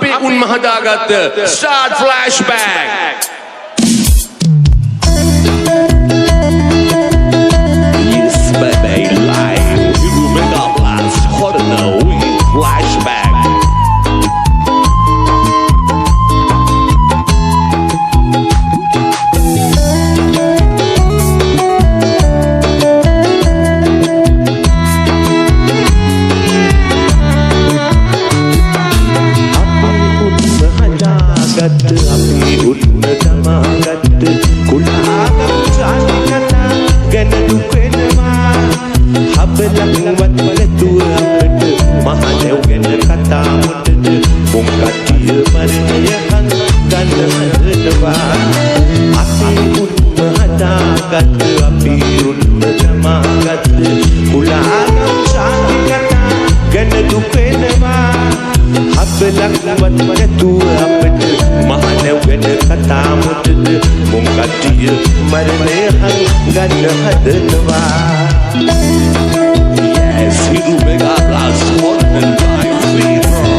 අපේ උන්ම හදාගත්ත Start Flashback. Yes baby live Hiru Mega Blast Horror with Flashback. අපි උන්න දමාගත්ත කුලාගම් ජාති කතා ගැන දුක් වෙනවා හබලක්වත් නැතුව අපට මහලෙව් ගැන කතා මොටද මොම් කටිය මරණය ගන්න හදනවා අපි උන්න හදාගත්ත අපි උන්න දමාගත්ත කුලාගම් ජාති කතා ගැන දුක් වෙනවා හබලක්වත් නැතුව අපට මහලෙව් ගැන කතා මොටද මොම් කටිය මරණය ගන්න හදනවා Yes, Hiru Mega Blast Horror Live Fever.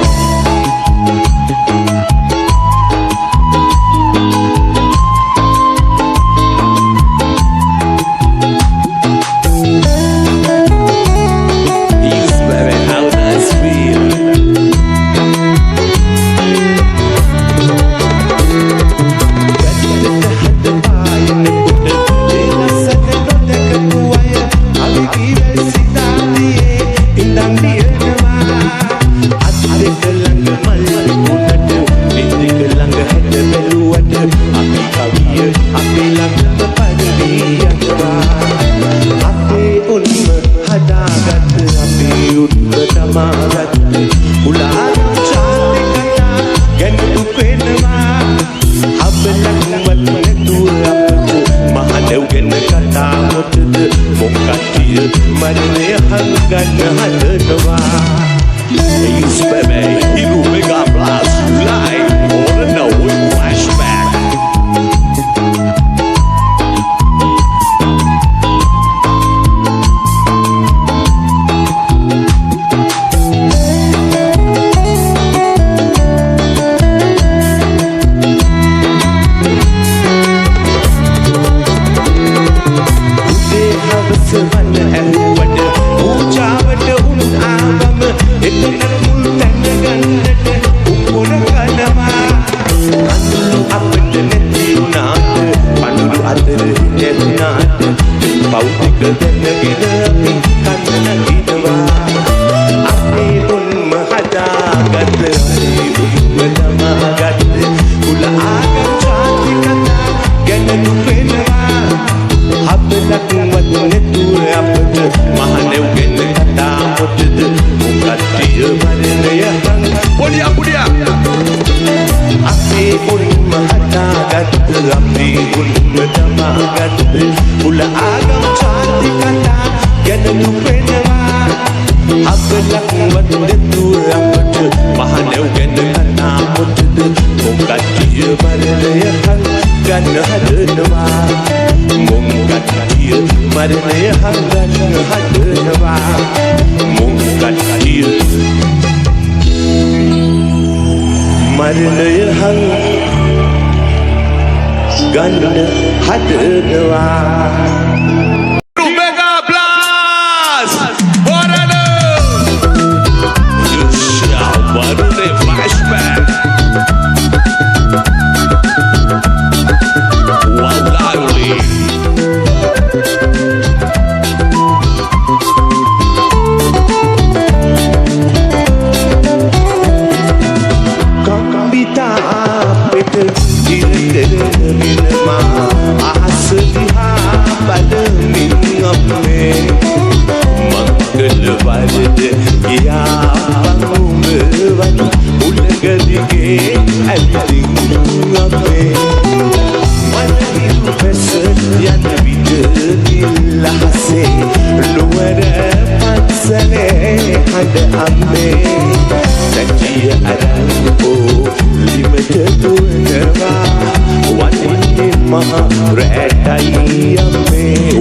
Yes, baby, how nice feel. Yes, baby, Hiru Mega Blast Live Horror with Flashback.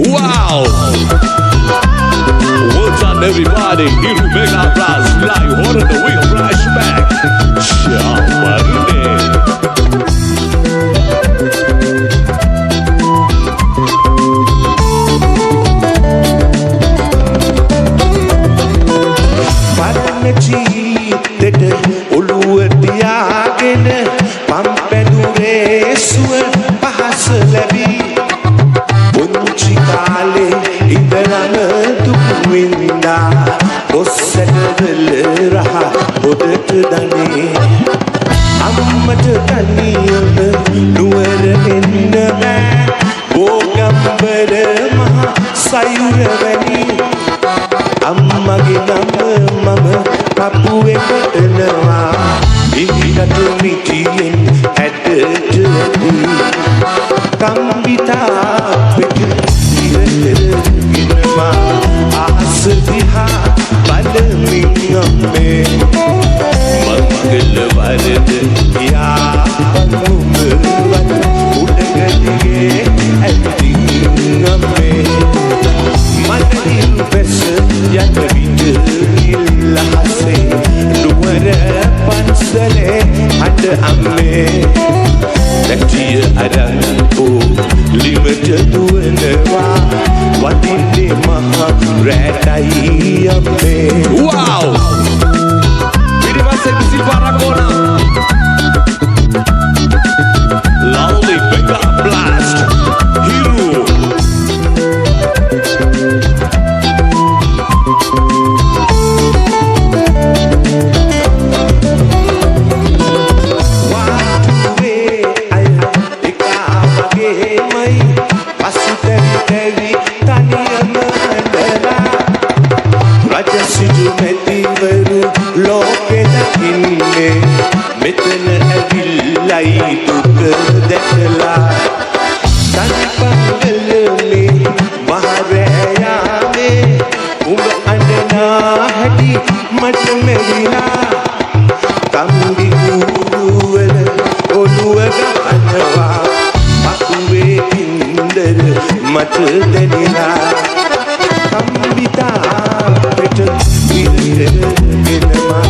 Wow! Well done, everybody. Hiru Mega Blast Live Horror the Wheel Flashback. Ciao. සයුරවැනි අම්මගේ නම මම කපුවේ කොටනවා ඉහිකට මිටියෙන් ඇටටදී කම්බිතා පිට ඉරගෙනවා ආස දිහා බලමින් අම්මේ මංගල වරද යාපනුමවත් උඩගලියේ ඇතින් අම්මේ මනහිල් පැස යන විට ඉල්ලහසේ නුවර පන්සලේ අඩ අම්මේ නැටිය අරන් ලිමට දුවනවා වදින්නේ මහා රැටයි අම්මේ Wow! Pirivase Bisil Paracona. Loudly Mega Blast. Hero. මෙතන ඇවිල්ලයි දුක දැකලා තනිපංගලනේ මහරෑයාමේ උඹ අඬනා හැටි මට මෙරිලා කම්බි කුරුවල ඔළුව ගන්නවා පසුවේ කින්දර මට දැනෙලා කම්බිතා පිට විරගෙනවා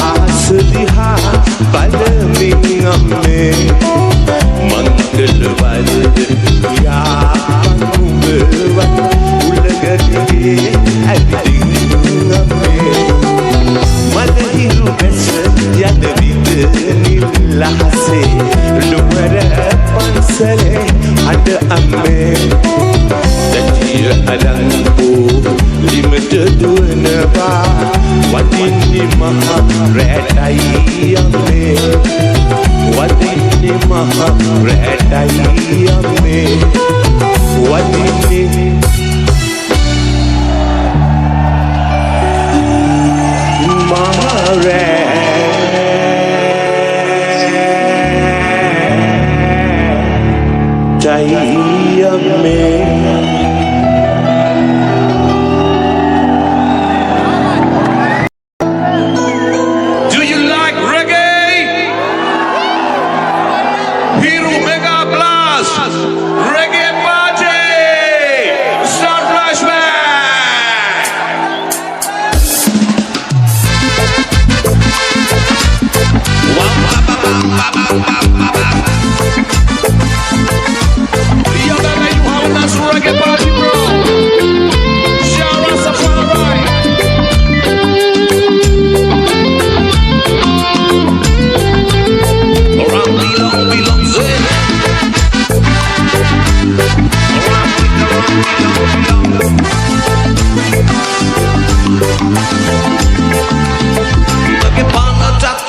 ආස දිහා බලමින් අම්මේ මංගල වරද යාපනුමවත් උලගටියේ ඇතින් අම්මේ මනහිරු බැස යන විට නිල්ලහසේ නුවර පන්සලේ අඩ අම්මේ දැටිය අරන් ලිමට දුවනවා වදින්නේ මහා රැටයි අම්මේ වදින්නේ මහා රැටයි අම්මේ වදින්නේ මහා රැටයි අම්මේ Reggae party! Start flashback! Yo, baby, you have a nice reggae party, bro. Shara Safari. Around belong, zin.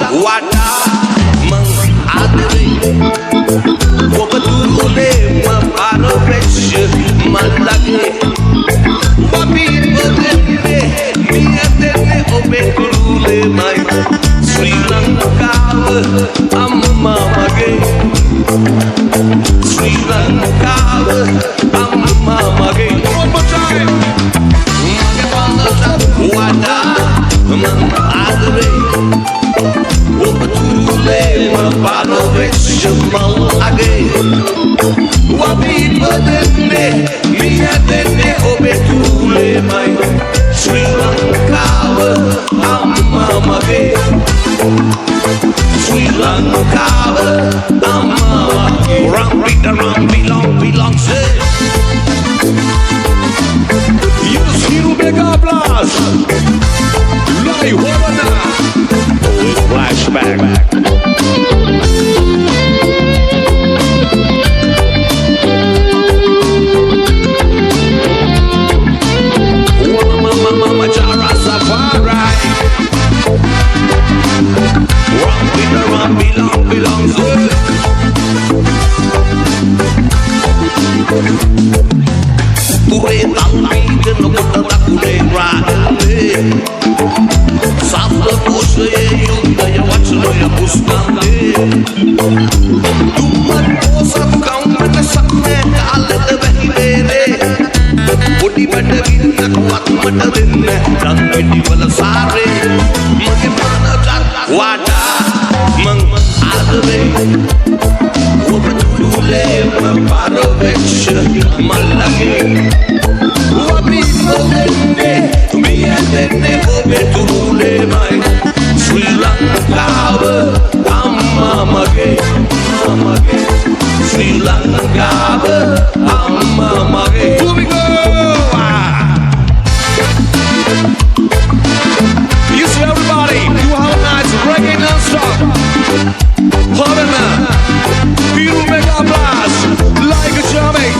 Wada mang adri Wabadule mapano fresh malage Wabi bodene miyatene obekulule mai Sri Lanka amma mage Sri Lanka amma mage One more time Wada mang adri Wabadule mapano fresh malage Wabi bodene miyatene obekulule mai Sri Lanka amma mage Sri Lanka amma Rang beat around belong say Yes, Hero Mega Blast Live Havana Flashback. Mama Jara Safari. Run, belong, Ure Talmi සප්තකෝෂයේ යුද්ධය වචනය පුස්තකේ දුම්මත් පොසත් කම්මන සක්නේ කාලෙද වැහි වේරේ පොඩි බඩ ගින්නක් වත්මට දෙන්න දන් පිටි වල සාරේ මගේ මනසත් වඩා මං ආදරේ ඔබ තුලේ පාරවෙච්ච මල්ලගේ Viene come tu le mai Sri Lanka amma mage Sri Lanka amma mage Here we go You see everybody you have a nice reggae non-stop Hollanda Here make a blast like a jamming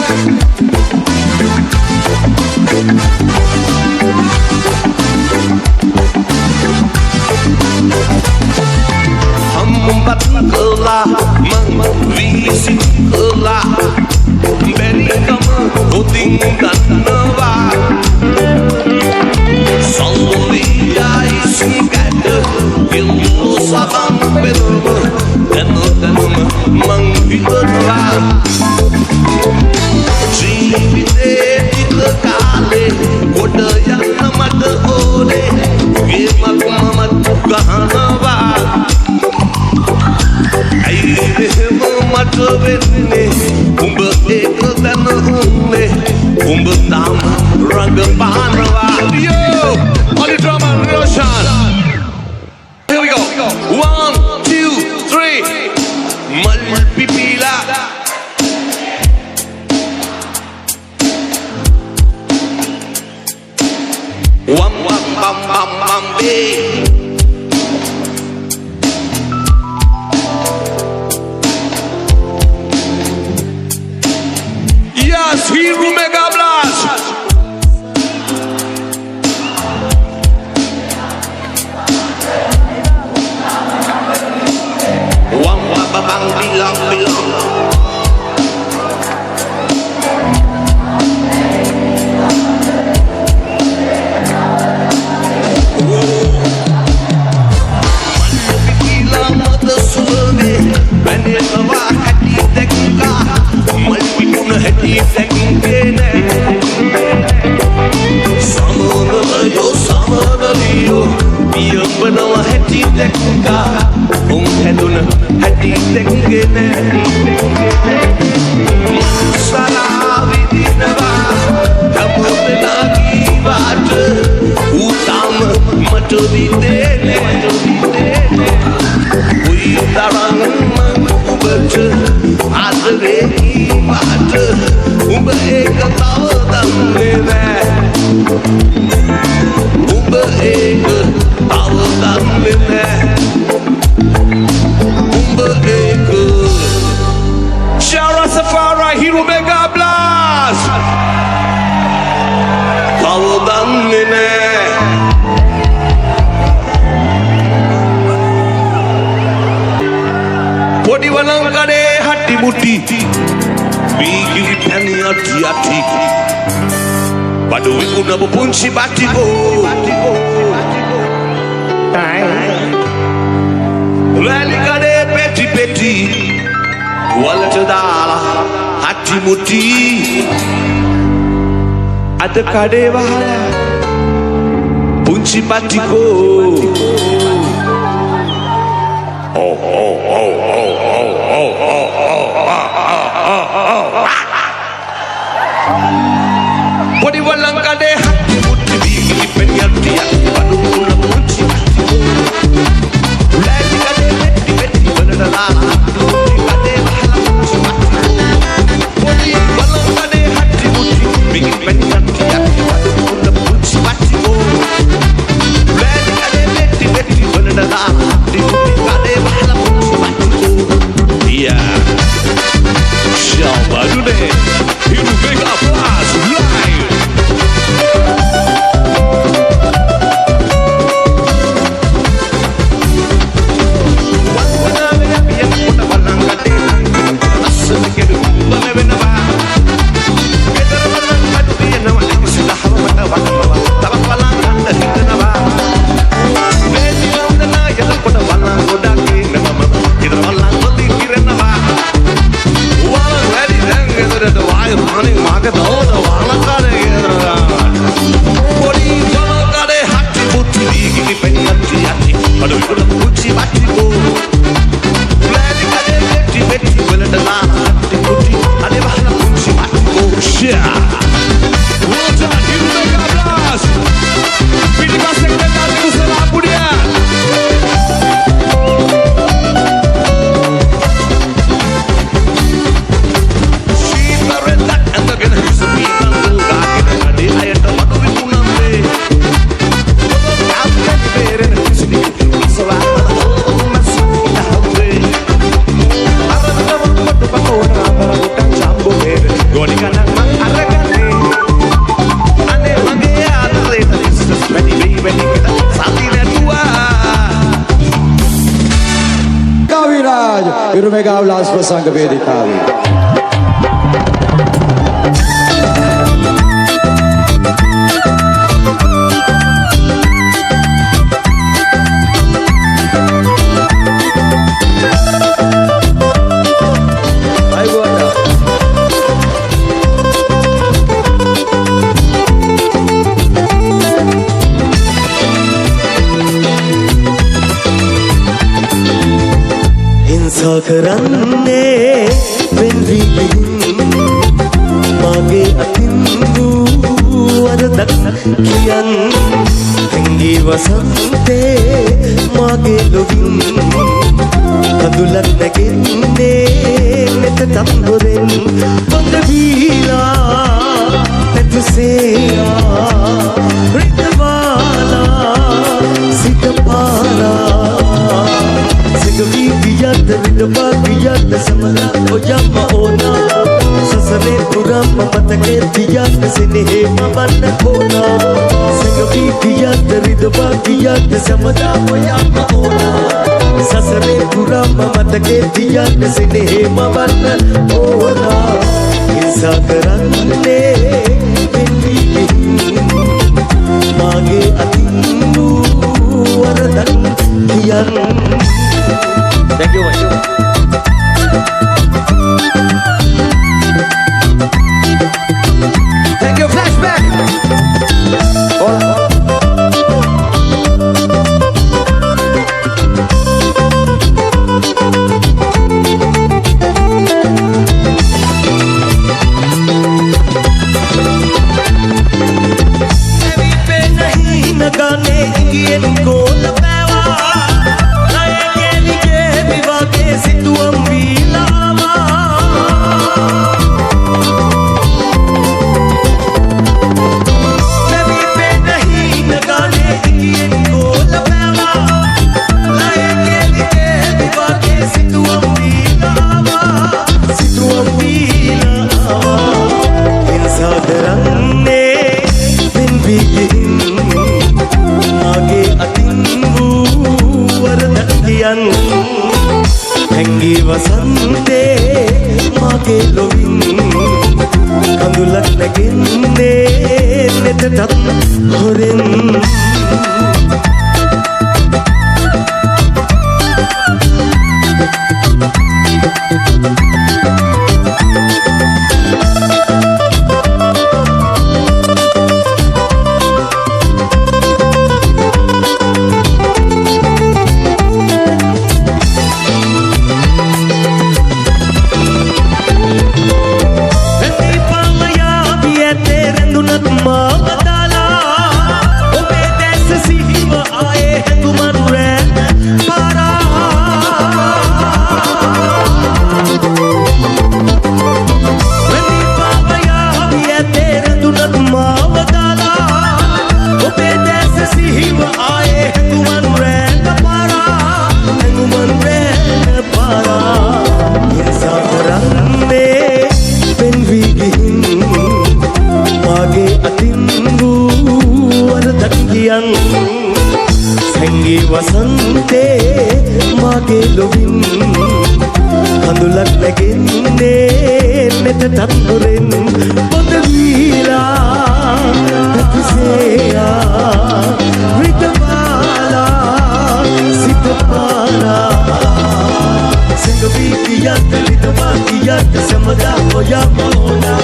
Batla mang visi la beri kama oding danwa salli ai singata ilmu sabang belma dan mang hitla jivite ikale kodaya namat ode gemak mamat gahanwa මට වෙන්නේ උඹ ඒක දැනුනේ උඹ තාම රඟපානවා Yo on the drum and Roshan Here we go 1 2 3 mal pipila wam wam bam bam bam be Here Mega Blast Wang wabang bilang Benawa hati tekka heluna hati tekkene Sala vidinava Kamotena kivat Utam matu videne Ui tarang mangubat Adre kivat Umba eka tawadan nene Umba eka tawadan nene Umba eka Shara Safari Hero Mega Blast tawadan nene Podi Walankade hatti mutti Bigi pani ati Badu wikuna bupunchi batiko Lali kade peti peti Wala tadala hatti mutti Ada kade wahala punchi batiko Oh oh oh oh oh oh oh oh Podi Walankade hatti mutti bigi pani ati Badu wikuna bupunchi batiko Lali kade peti peti wala tadala hatti mutti kade wahala punchi batiko Podi Walankade hatti mutti bigi pani ati Badu wikuna bupunchi batiko Lali kade peti peti wala tadala hatti mutti kade wahala punchi batiko Yeah Shalba Dude Here we make a blast පිරුමේගාව ලාස් ප්‍රසංග වේදිකාවේ කරන්නේ වෙන්වි මගේ අතින් වූ වරදක් කියන් හැංගී වසන්තේ මගේ ලොවින් කඳුලක් නැගෙන්නේ මෙත තම්බුරෙන් පොඳ වීලා නැතුසේයා රිතවාලා සිත පාලා සිගවී ගියත් විදවා ගියත් සමලා ඔයම ඕනා සසරේ පුරාම මතකේ තියත් සෙනෙහේ මවන්න ඕනා සිගවී ගියත් විදවා ගියත් සමලා ඔයම ඕනා සසරේ පුරාම මතකේ තියත් සෙනෙහේ මවන්න ඕනා හිංසා කරන්නේ වෙන්වි මාගේ අතින් වූ වරදක් කියන් Thank you much. Thank you, flashback. හැංගී වසන්තේ මගේ ලොවින් කඳුලක් නැගෙන්නේ නෙතටත් හොරෙන් හැංගී වසන්තේ මගේ ලොවින් කඳුලක් නැගෙන්නේ මෙතටත් හොරෙන් පොඳ වීලා නැතුසේයා රිතවාලා සිත පාලා සිගවී ගියත් රිතවා ගියත් සමදා ඔයම ඕනා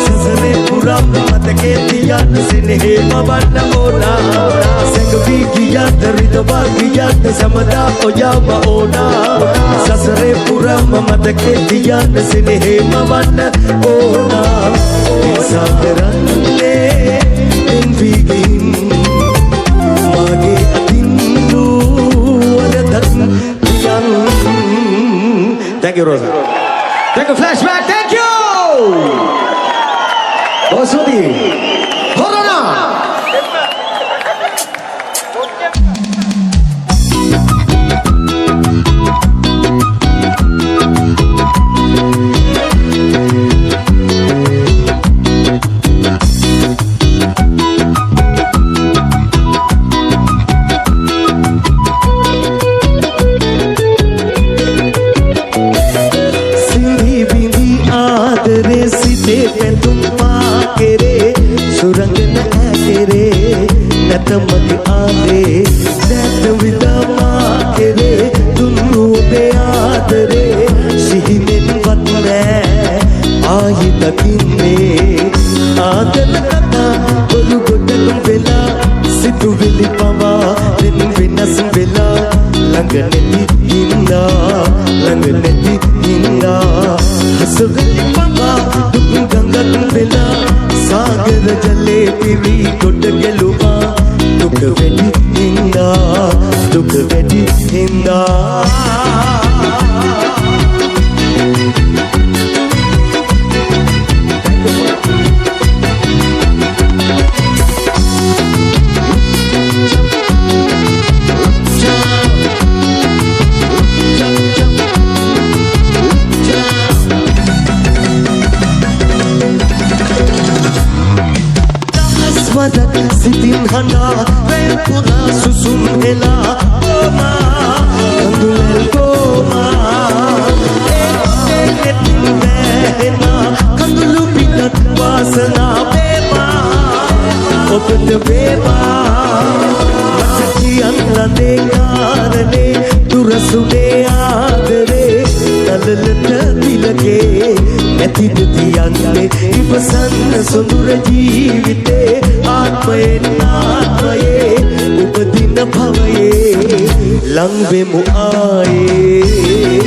සසරේ පුරාම මතකේ තියත් සෙනෙහේ මවන්න ඕනා සිගවී ගියත් රිතවා ගියත් සමදා ඔයම ඕනා සසරේ පුරාම මතකේ තියත් සෙනෙහේ මවන්න ඕනා හිංසා කරන්නේ වෙන්වි මගේ අතින් වූ වරදක් කියන් Thank you, Rosa. Thank you, flashback. Thank you. Osudi. Corona. කොට ගැලුවා දුක වැඩි හින්දා දුක වැඩි හින්දා සිතින් හඬා වැල්පුනා සුසුම් හෙලා ඕමා කඳුලැල් කෝමා නෙතින් වැහෙනා කඳුළු පිටත් වාසනා වේවා ඔබට වේවා මට කියන්න ලදේ කාරණේ දුරසුනේ ආදරේ නලලට තිලකේ නැතිද තියන්නේ ඉවසන්න සොඳුර ජීවිතේ ආත්මයෙන් ආත්මයේ උපදින භවයේ ලං වෙමු ආයේ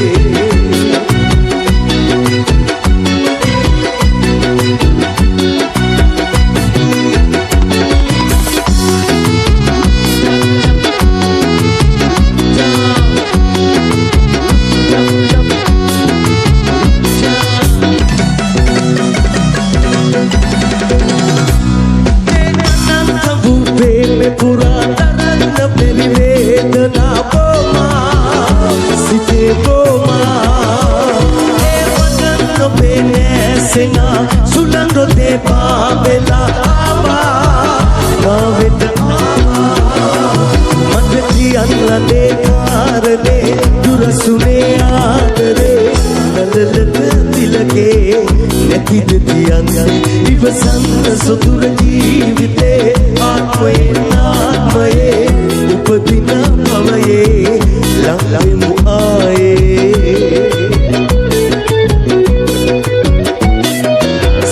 ඉවසන්න සොඳුර ජීවිතේ ආත්මයෙන් ආත්මයේ උපදින භවයේ ලං වෙමු ආයේ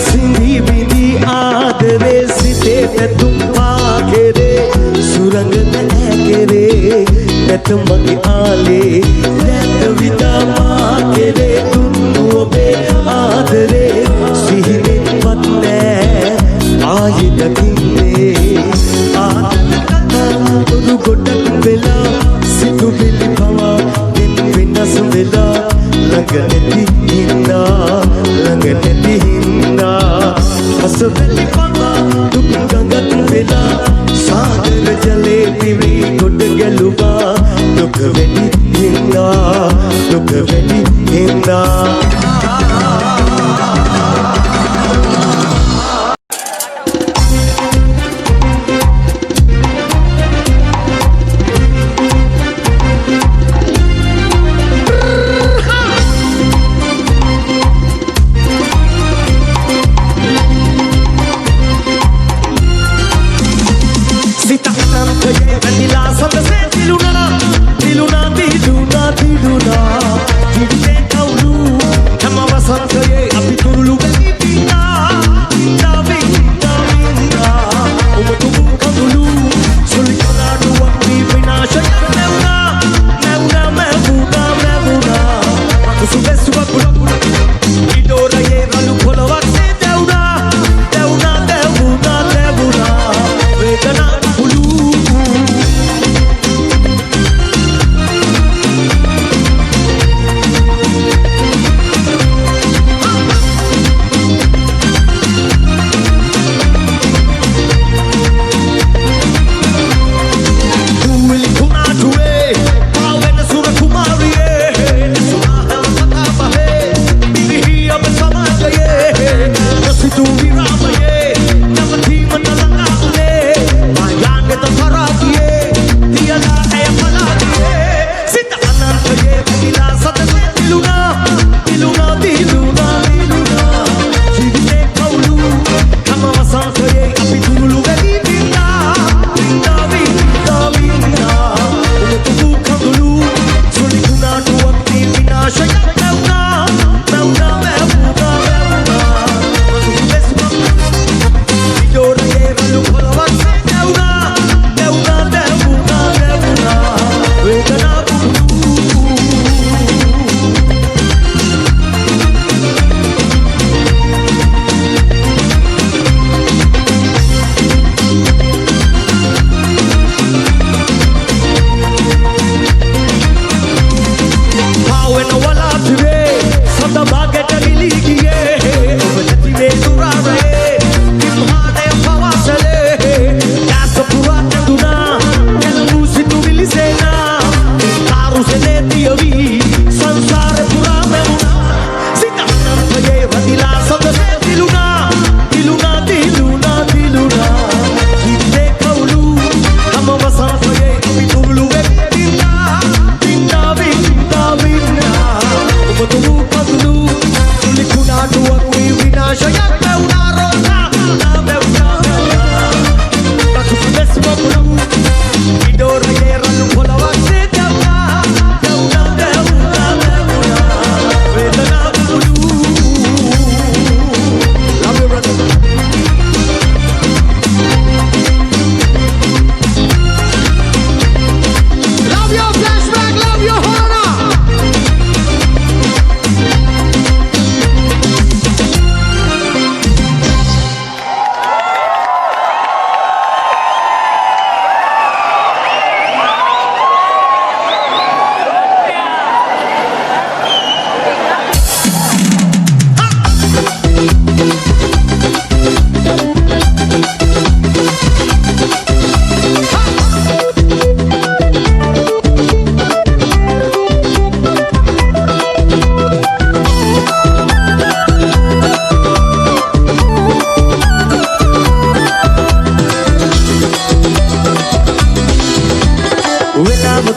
සිඳි බිඳි ආදරේ සිතේ පැතුම් පාකෙරේ සුරංග නැකෙරේ නැත මගේ ආලේ නැත විදා මාකෙරේ දුන්නු ඔබේ ආදරේ සිහිනෙන් වත් නෑ ආයෙ දකින්නේ ආදර කතා උදු ගොඩක් වෙලා සිතුවිලි පවා දෙන් වෙනස් වෙලා ළඟ නැති හින්දා අසවැලි පවා දුක් ගඟක් වෙලා සාගර ජලේ පිරි ගොඩ ගැලුවා දුක වැඩි හින්දා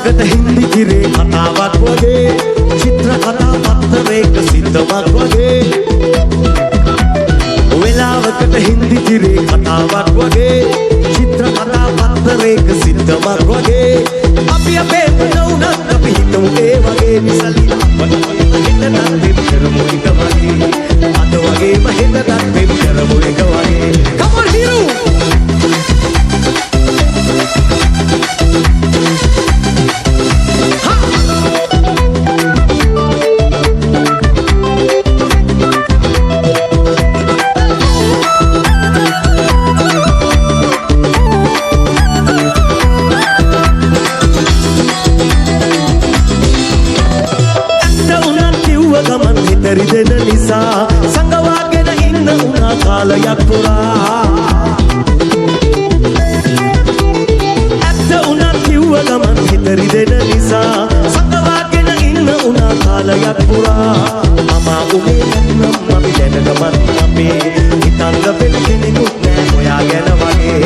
වෙලාවකට හින්දි තිරේ කතාවක් වගේ චිත්‍ර කතා පත්තරයක සිද්ධමක් වගේ වෙලාවකට හින්දි තිරේ කතාවක් වගේ චිත්‍ර කතා පත්තරයක සිද්ධමක් වගේ අපි අපේ වුණත් අපි හිතමු ඒ වගේ නිසලි හිතට දෙම් කරමු එක වගේ අද වගේම හිතට දෙම් කරමු එක වගේ Come on hero දෙන නිසා සංගවාගෙන ඉන්න උනා කාලයක් පුරා ඇත්ත උනත් කිව්ව ගමන් හිතරි දෙන නිසා සංගවාගෙන ඉන්න උනා කාලයක් පුරා මම උනේ නම් අපි දැන ගමන් අපේ හිතන්න වෙන කෙනෙකුත් නෑ ඔයා ගැන වගේ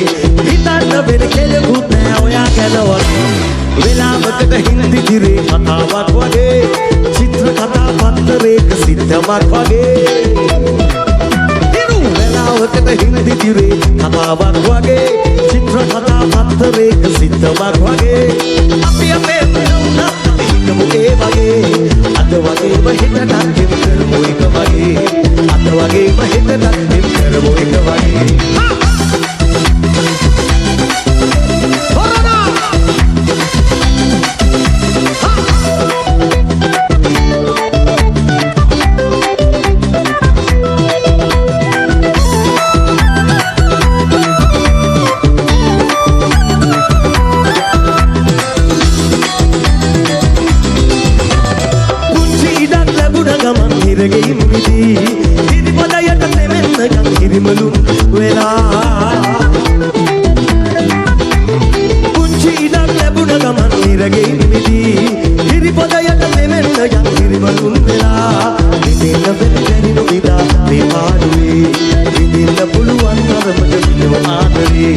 හිතන්න වෙන කෙනෙකුත් නෑ ඔයා ගැන වගේ වෙලාවකට හින්දි තිරේ කතාවක් වගේ චිත්‍ර කතා පත්තරයක සිද්ධමක් වගේ වෙලාවකට හින්දි තිරේ කතාවක් වගේ චිත්‍ර කතා පත්තරයක සිද්ධමක් වගේ අපි අපේ වුණත් අපි හිතමු ඒ වගේ අද වගේම හිතට දෙම් කරමු එක වගේ අද වගේම හිතට දෙම් කරමු එක වගේ හිරගෙයින් මිදී හිරිපදයට තෙමෙන්න යන් හිරිමලුන් වෙලා පුංචි ඉඩක් ලැබුණ ගමන් හිරගෙයින් මිදී හිරිපදයට තෙමෙන්න යන් හිරිමලුන් වෙලා විඳින්න බැරි නොවිදා මේ පාඩුවේ විඳින්න පුළුවන් තරමට විඳිනු ආදරේ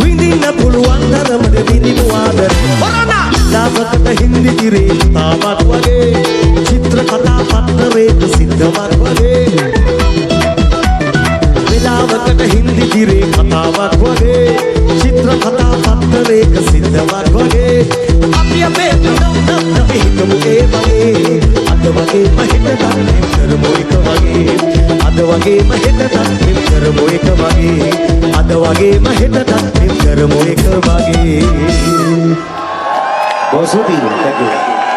විඳින්න පුළුවන් තරමට විඳිනු ආදරේ කොරෝනා දාසකට හින්දි තිරේ තාවත් වගේ චිත්‍ර කතා පත්තරයක සිද්ධමක් වගේ වෙලාවකට හින්දි තිරේ කතාවක් වගේ චිත්ර කතා පත්තරයක සිද්ධමක් වගේ අපි අපේ වුණත් අපි හිතමු ඒ වගේ අද වගේම හිතට දෙම් කරමු එක වගේ අද වගේම හිතට දෙම් කරමු එක වගේ අද වගේම හිතට දෙම් කරමු එක වගේ बहुत सूती है, thank you.